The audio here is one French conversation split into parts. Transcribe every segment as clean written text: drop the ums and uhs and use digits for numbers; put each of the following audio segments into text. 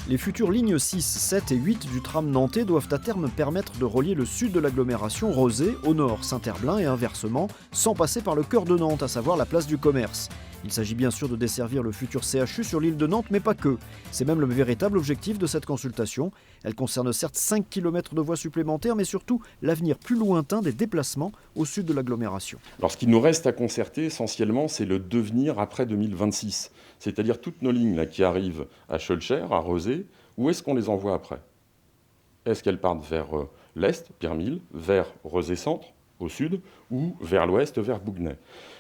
Les futures lignes 6, 7 et 8 du tram nantais doivent à terme permettre de relier le sud de l'agglomération Rezé au nord Saint-Herblain et inversement, sans passer par le cœur de Nantes, à savoir la place du Commerce. Il s'agit bien sûr de desservir le futur CHU sur l'île de Nantes, mais pas que. C'est même le véritable objectif de cette consultation. Elle concerne certes 5 km de voies supplémentaires, mais surtout l'avenir plus lointain des déplacements au sud de l'agglomération. Alors ce qu'il nous reste à concerter essentiellement, c'est le devenir après 2026. C'est-à-dire toutes nos lignes là, qui arrivent à Schœlcher, à Rezé, où est-ce qu'on les envoie après? Est-ce qu'elles partent vers l'est, Pirmil, vers Rezé-Centre, au sud, ou vers l'ouest, vers Bouguenais?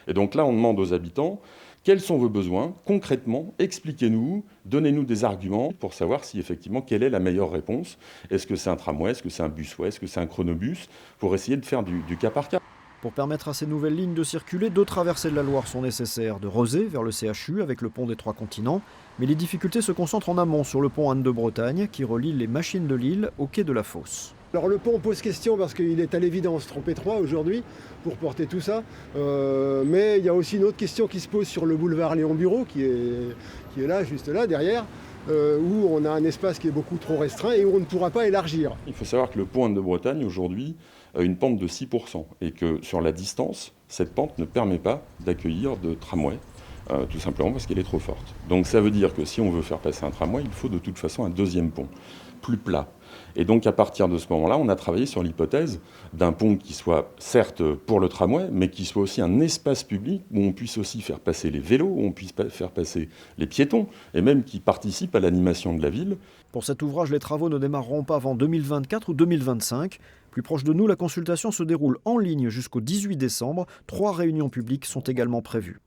Et donc là, on demande aux habitants, quels sont vos besoins? Concrètement, expliquez-nous, donnez-nous des arguments pour savoir si effectivement, quelle est la meilleure réponse. Est-ce que c'est un tramway? Est-ce que c'est un busway? Est-ce que c'est un chronobus? Pour essayer de faire du cas par cas. Pour permettre à ces nouvelles lignes de circuler, deux traversées de la Loire sont nécessaires, de Rezé vers le CHU avec le pont des Trois Continents, mais les difficultés se concentrent en amont sur le pont Anne de Bretagne qui relie les machines de Lille au quai de la Fosse. Alors le pont pose question parce qu'il est à l'évidence trop étroit aujourd'hui pour porter tout ça, mais il y a aussi une autre question qui se pose sur le boulevard Léon Bureau qui est là, juste là, derrière, où on a un espace qui est beaucoup trop restreint et où on ne pourra pas élargir. Il faut savoir que le pont Anne de Bretagne aujourd'hui a une pente de 6% et que sur la distance, cette pente ne permet pas d'accueillir de tramway. Tout simplement parce qu'elle est trop forte. Donc ça veut dire que si on veut faire passer un tramway, il faut de toute façon un deuxième pont, plus plat. Et donc à partir de ce moment-là, on a travaillé sur l'hypothèse d'un pont qui soit certes pour le tramway, mais qui soit aussi un espace public où on puisse aussi faire passer les vélos, où on puisse faire passer les piétons, et même qui participe à l'animation de la ville. Pour cet ouvrage, les travaux ne démarreront pas avant 2024 ou 2025. Plus proche de nous, la consultation se déroule en ligne jusqu'au 18 décembre. 3 réunions publiques sont également prévues.